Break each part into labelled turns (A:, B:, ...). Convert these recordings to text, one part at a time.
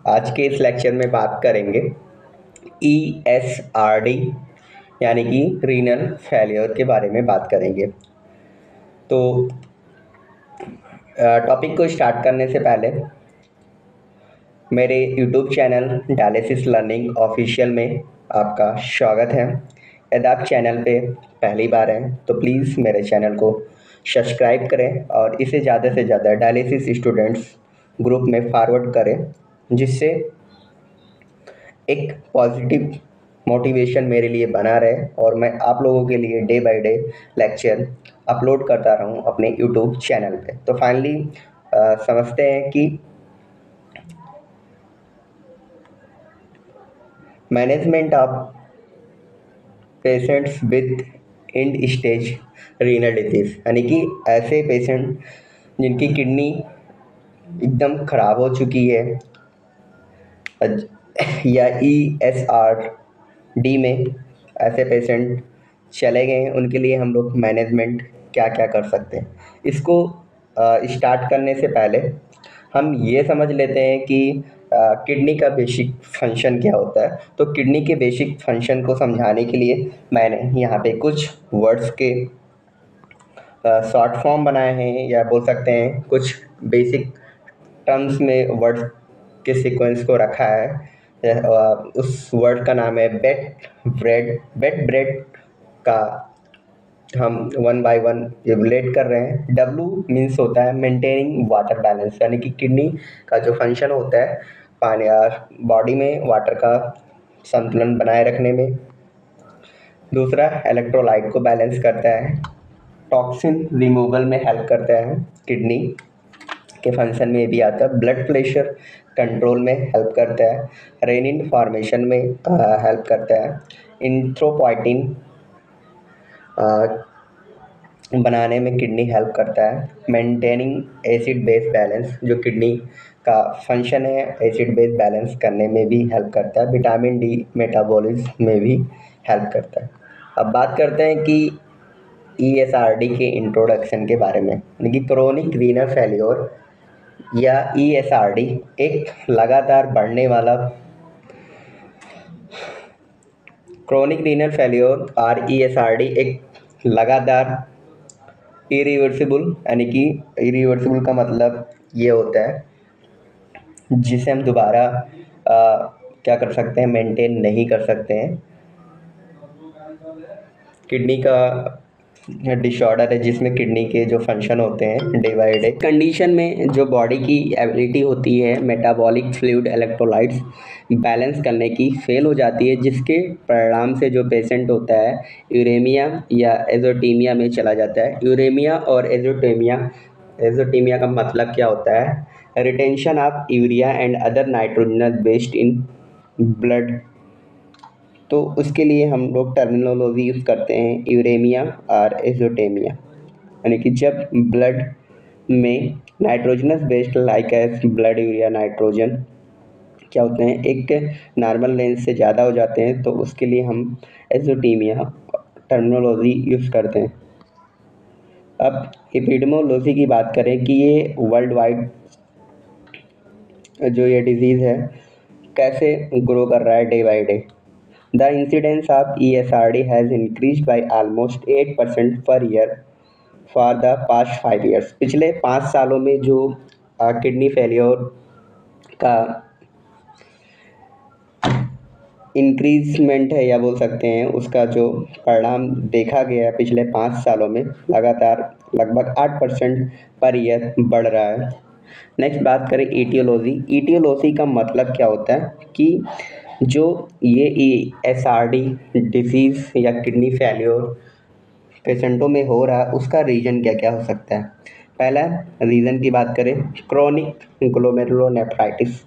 A: आज के इस लेक्चर में बात करेंगे ESRD यानी कि रीनल फेलियर के बारे में बात करेंगे। तो टॉपिक को स्टार्ट करने से पहले मेरे YouTube channel dialysis learning official में आपका स्वागत है। यदि आप चैनल पे पहली बार हैं तो प्लीज़ मेरे चैनल को सब्सक्राइब करें और इसे ज़्यादा से ज़्यादा डायलिसिस स्टूडेंट्स ग्रुप में फॉरवर्ड करें, जिससे एक पॉजिटिव मोटिवेशन मेरे लिए बना रहे और मैं आप लोगों के लिए day by day lecture upload करता रहूं अपने यूट्यूब चैनल पे। तो फाइनली समझते हैं कि management of patients with and stage renal disease, यानी कि ऐसे पेशेंट जिनकी किडनी एकदम ख़राब हो चुकी है या ESRD में ऐसे पेशेंट चले गए हैं, उनके लिए हम लोग मैनेजमेंट क्या क्या कर सकते हैं। इसको स्टार्ट करने से पहले हम ये समझ लेते हैं कि किडनी का बेसिक फंक्शन क्या होता है। तो किडनी के बेसिक फंक्शन को समझाने के लिए मैंने यहाँ पे कुछ वर्ड्स के शॉर्ट फॉर्म बनाए हैं, या बोल सकते हैं कुछ बेसिक टर्म्स में वर्ड्स के सीक्वेंस को रखा है। उस वर्ड का नाम है वेट ब्रेड का हम वन बाय वन रिलेट कर रहे हैं। W मीन्स होता है मेंटेनिंग वाटर बैलेंस, यानी कि किडनी का जो फंक्शन होता है पानी बॉडी में वाटर का संतुलन बनाए रखने में। दूसरा, इलेक्ट्रोलाइट को बैलेंस करता है। टॉक्सिन रिमूवल में हेल्प करता है। किडनी के फंक्शन में भी आता है। ब्लड प्रेशर कंट्रोल में हेल्प करता है। रेनिन फॉर्मेशन में हेल्प करता है। इंथ्रोपोइटिन बनाने में किडनी हेल्प करता है। मेंटेनिंग एसिड बेस बैलेंस, जो किडनी का फंक्शन है एसिड बेस बैलेंस करने में भी हेल्प करता है। विटामिन डी मेटाबॉलिज्म में भी हेल्प करता है। अब बात करते हैं कि ESRD के इंट्रोडक्शन के बारे में, यानी कि क्रोनिक रीनल फेल्योर या ESRD एक लगातार बढ़ने वाला क्रोनिक रीनल फेल्योर और ESRD एक लगातार इरिवर्सिबल, यानी कि इरिवर्सिबल का मतलब ये होता है जिसे हम दोबारा क्या कर सकते हैं, मेंटेन नहीं कर सकते हैं। किडनी का डिसऑर्डर है जिसमें किडनी के जो फंक्शन होते हैं डे बाय डे कंडीशन में जो बॉडी की एबिलिटी होती है मेटाबॉलिक फ्लूइड इलेक्ट्रोलाइट्स बैलेंस करने की फेल हो जाती है, जिसके परिणाम से जो पेशेंट होता है यूरेमिया या एजोटीमिया में चला जाता है। यूरेमिया और एजोटीमिया का मतलब क्या होता है? Retention of urea and other nitrogenous based in blood. तो उसके लिए हम लोग टर्मिनोलॉजी यूज़ करते हैं यूरेमिया और एजोटेमिया, यानी कि जब ब्लड में nitrogenous based like as blood urea nitrogen क्या होते हैं, एक नॉर्मल रेंज से ज़्यादा हो जाते हैं, तो उसके लिए हम एजोटीमिया टर्मिनोलॉजी यूज़ करते हैं। अब एपिडेमोलॉजी की बात करें कि ये वर्ल्ड वाइड जो ये डिजीज़ है कैसे ग्रो कर रहा है day by day. The incidence of ESRD has increased by almost 8% per year for the past 5 years। पिछले 5 सालों में जो किडनी फेलियर का इंक्रीजमेंट है, या बोल सकते हैं उसका जो परिणाम देखा गया है पिछले 5 सालों में, लगातार लगभग 8% पर ईयर बढ़ रहा है। नेक्स्ट बात करें ईटियोलॉजी। ईटियोलॉजी का मतलब क्या होता है कि जो ये ESRD डिसीज़ या किडनी फेल्योर पेशेंटों में हो रहा है उसका रीज़न क्या क्या हो सकता है। पहला रीज़न की बात करें, क्रोनिक ग्लोमेरुलोनेफ्राइटिस।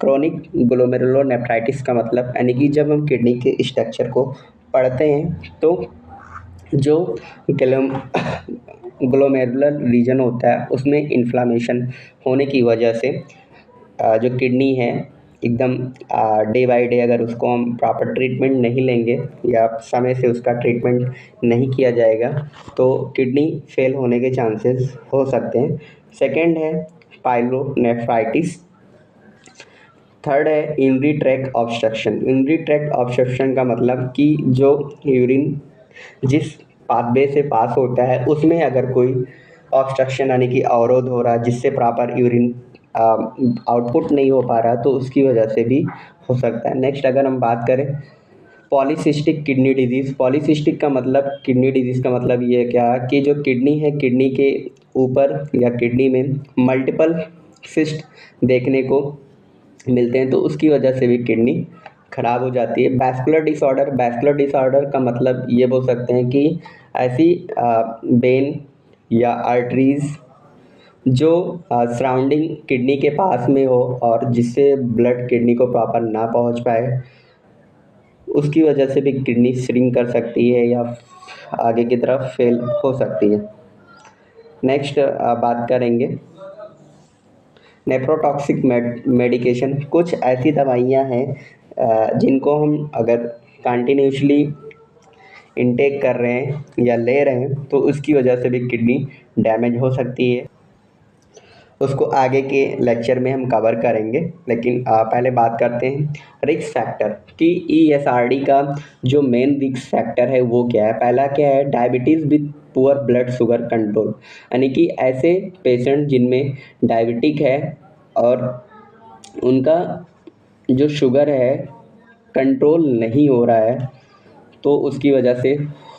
A: क्रोनिक ग्लोमेरुलोनेफ्राइटिस का मतलब, यानी कि जब हम किडनी के स्ट्रक्चर को पढ़ते हैं तो जो ग्लोमेरुलर रीजन होता है उसमें इन्फ्लामेशन होने की वजह से जो किडनी है एकदम डे बाय डे अगर उसको हम प्रॉपर ट्रीटमेंट नहीं लेंगे या समय से उसका ट्रीटमेंट नहीं किया जाएगा तो किडनी फेल होने के चांसेस हो सकते हैं। सेकंड है पाइलोनेफ्राइटिस। थर्ड है urinary tract obstruction. Urinary tract obstruction का मतलब कि जो यूरिन जिस पाथवे से पास होता है उसमें अगर कोई ऑब्स्ट्रक्शन यानी कि अवरोध हो रहा है जिससे प्रॉपर यूरिन आउटपुट नहीं हो पा रहा तो उसकी वजह से भी हो सकता है। नेक्स्ट अगर हम बात करें पॉलीसिस्टिक किडनी डिजीज़। पॉलीसिस्टिक का मतलब किडनी डिजीज़ का मतलब ये है क्या कि जो किडनी है किडनी के ऊपर या किडनी में मल्टीपल सिस्ट देखने को मिलते हैं तो उसकी वजह से भी किडनी खराब हो जाती है। Vascular disorder. वैस्कुलर डिसऑर्डर का मतलब ये बोल सकते हैं कि ऐसी वेन या आर्टरीज जो सराउंडिंग किडनी के पास में हो और जिससे ब्लड किडनी को प्रॉपर ना पहुंच पाए उसकी वजह से भी किडनी श्रिंक कर सकती है या आगे की तरफ फेल हो सकती है। नेक्स्ट बात करेंगे नेफ्रोटॉक्सिक मेडिकेशन। कुछ ऐसी दवाइयाँ हैं जिनको हम अगर कंटिन्यूसली इनटेक कर रहे हैं या ले रहे हैं तो उसकी वजह से भी किडनी डैमेज हो सकती है। उसको आगे के लेक्चर में हम कवर करेंगे, लेकिन पहले बात करते हैं रिस्क फैक्टर कि ESRD का जो मेन रिस्क फैक्टर है वो क्या है। पहला क्या है diabetes with poor blood sugar control, यानी कि ऐसे पेशेंट जिनमें डायबिटिक है और उनका जो शुगर है कंट्रोल नहीं हो रहा है तो उसकी वजह से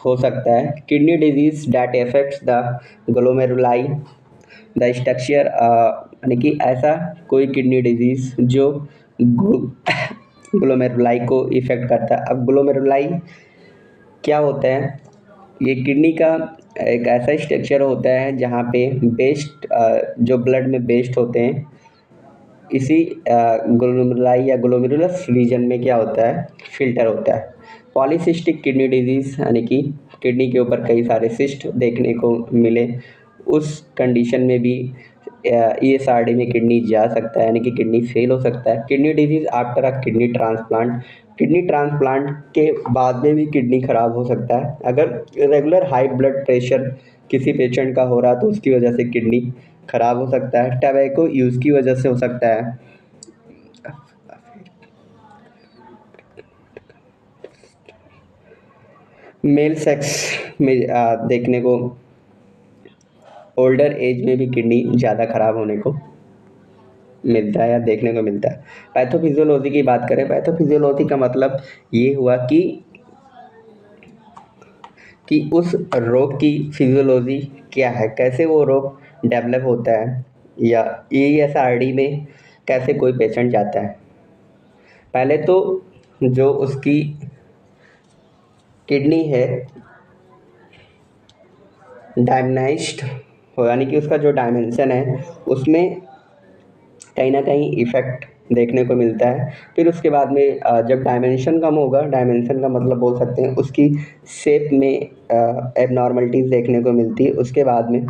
A: हो सकता है। Kidney disease that effects the glomeruli the structure, यानी कि ऐसा कोई किडनी डिजीज़ जो ग्लोमेरुलाई को इफ़ेक्ट करता है। अब ग्लोमेरुलाई क्या होता है, ये किडनी का एक ऐसा स्ट्रक्चर होता है जहाँ पे वेस्ट जो ब्लड में वेस्ट होते हैं इसी ग्लोमेरुलाई या ग्लोमेरुलस रीजन में क्या होता है फिल्टर होता है। पॉलीसिस्टिक किडनी डिजीज़ यानी कि किडनी के ऊपर कई सारे सिस्ट देखने को मिले, उस कंडीशन में भी ESRD में किडनी जा सकता है यानी कि किडनी फेल हो सकता है। Kidney disease after a kidney transplant. Kidney transplant के बाद में भी किडनी खराब हो सकता है। अगर रेगुलर हाई ब्लड प्रेशर किसी पेशेंट का हो रहा तो उसकी वजह से किडनी खराब हो सकता है। टबैको यूज़ की वजह से हो सकता है। मेल सेक्स में देखने को ओल्डर एज में भी किडनी ज़्यादा खराब होने को मिलता है या देखने को मिलता है। पैथोफिजियोलॉजी की बात करें, पैथोफिजियोलॉजी का मतलब ये हुआ कि उस रोग की फिजियोलॉजी क्या है, कैसे वो रोग डेवलप होता है या ESRD में कैसे कोई पेशेंट जाता है। पहले तो जो उसकी किडनी है डायमनाइज्ड हो यानी कि उसका जो डायमेंशन है उसमें कहीं ना कहीं इफ़ेक्ट देखने को मिलता है। फिर उसके बाद में जब डायमेंशन कम होगा, डायमेंशन का मतलब बोल सकते हैं उसकी शेप में एबनॉर्मलिटीज़ देखने को मिलती है। उसके बाद में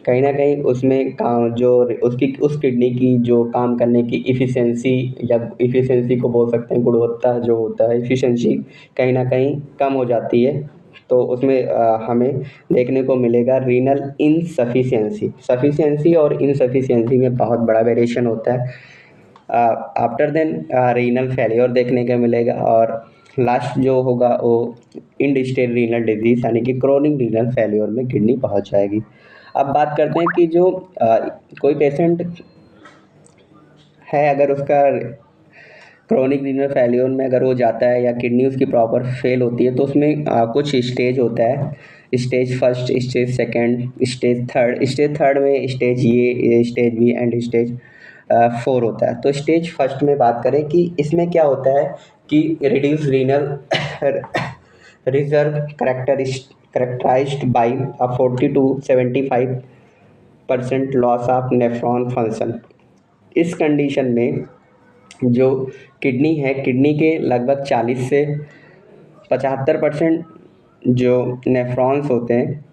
A: कहीं ना कहीं उसमें काम जो उसकी उस किडनी की जो काम करने की इफ़िशेंसी या इफ़िशेंसी को बोल सकते हैं गुणवत्ता जो होता है इफ़िशेंसी कहीं ना कहीं कम हो जाती है। तो उसमें हमें देखने को मिलेगा रीनल इनसफिशिएंसी। सफिशिएंसी और इनसफिशिएंसी में बहुत बड़ा वेरिएशन होता है। आफ्टर देन रीनल फेलियर देखने को मिलेगा और लास्ट जो होगा वो इंड स्टेज रीनल डिजीज़ यानी कि क्रोनिक रीनल फेलियर में किडनी पहुंच जाएगी। अब बात करते हैं कि जो कोई पेशेंट है अगर उसका क्रोनिक रीनल फेलियर में अगर वो जाता है या किडनी उसकी प्रॉपर फेल होती है तो उसमें कुछ स्टेज होता है। Stage first, stage second, stage third. Stage third में stage A, stage B and stage 4 होता है। तो स्टेज फर्स्ट में बात करें कि इसमें क्या होता है कि reduce renal reserve characterised by 40 to 75% loss of nephron function. इस कंडीशन में जो किडनी है किडनी के लगभग 40 से 75% जो नेफ्रॉन्स होते हैं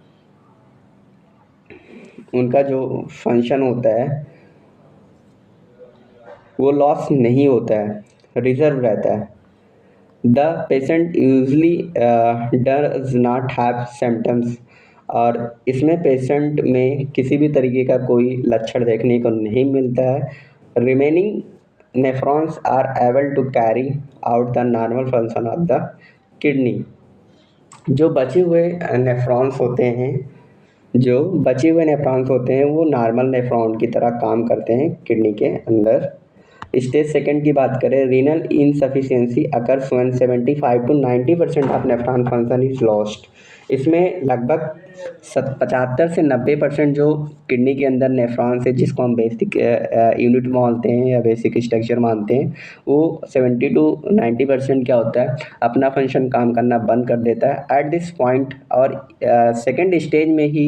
A: उनका जो फंक्शन होता है वो लॉस नहीं होता है, रिजर्व रहता है। The patient usually does not have symptoms, और इसमें पेशेंट में किसी भी तरीके का कोई लक्षण देखने को नहीं मिलता है। Remaining nephrons are able to carry out the normal function of the kidney. जो बचे हुए नेफ्रॉन्स होते हैं जो बचे हुए नेफ्रॉन्स होते हैं वो नॉर्मल नेफ्रॉन की तरह काम करते हैं किडनी के अंदर। स्टेज सेकंड की बात करें, renal insufficiency occurs when 75 to 90% of nephron function is lost. इसमें लगभग 75 से 90% जो किडनी के अंदर नेफ्रॉन्स है, जिसको हम बेसिक यूनिट मानते हैं या बेसिक स्ट्रक्चर मानते हैं, वो 70 टू 90% क्या होता है, अपना फंक्शन काम करना बंद कर देता है एट दिस पॉइंट। और सेकेंड स्टेज में ही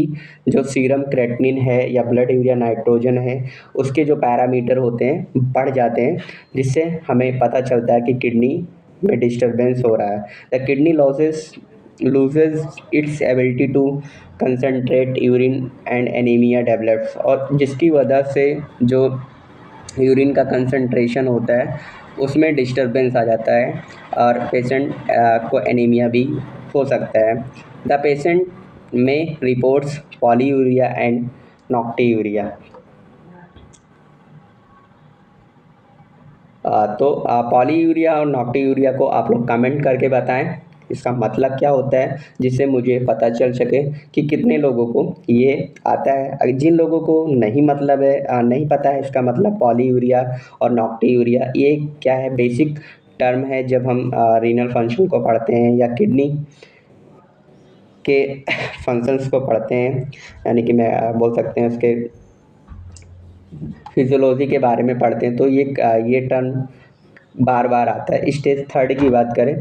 A: जो सीरम क्रेटिनिन है या ब्लड यूरिया नाइट्रोजन है, उसके जो पैरामीटर होते हैं बढ़ जाते हैं, जिससे हमें पता चलता है कि किडनी में डिस्टर्बेंस हो रहा है। The kidney loses its ability to concentrate urine and anemia develops, और जिसकी वजह से जो यूरिन का कंसंट्रेशन होता है उसमें डिस्टर्बेंस आ जाता है और पेशेंट को एनीमिया भी हो सकता है। द पेशेंट में रिपोर्ट्स पॉलीयूरिया एंड नॉक्टियूरिया। तो पॉलीयूरिया और नॉक्टियूरिया को आप लोग कमेंट करके बताएं इसका मतलब क्या होता है, जिससे मुझे पता चल सके कि कितने लोगों को ये आता है। जिन लोगों को नहीं मतलब है, नहीं पता है इसका मतलब पॉलीयूरिया और नॉक्टियूरिया ये क्या है, बेसिक टर्म है जब हम रीनल फंक्शन को पढ़ते हैं या किडनी के फंक्शंस को पढ़ते हैं, यानी कि मैं बोल सकते हैं उसके फिजियोलॉजी के बारे में पढ़ते हैं, तो ये टर्म बार बार आता है। स्टेज थर्ड की बात करें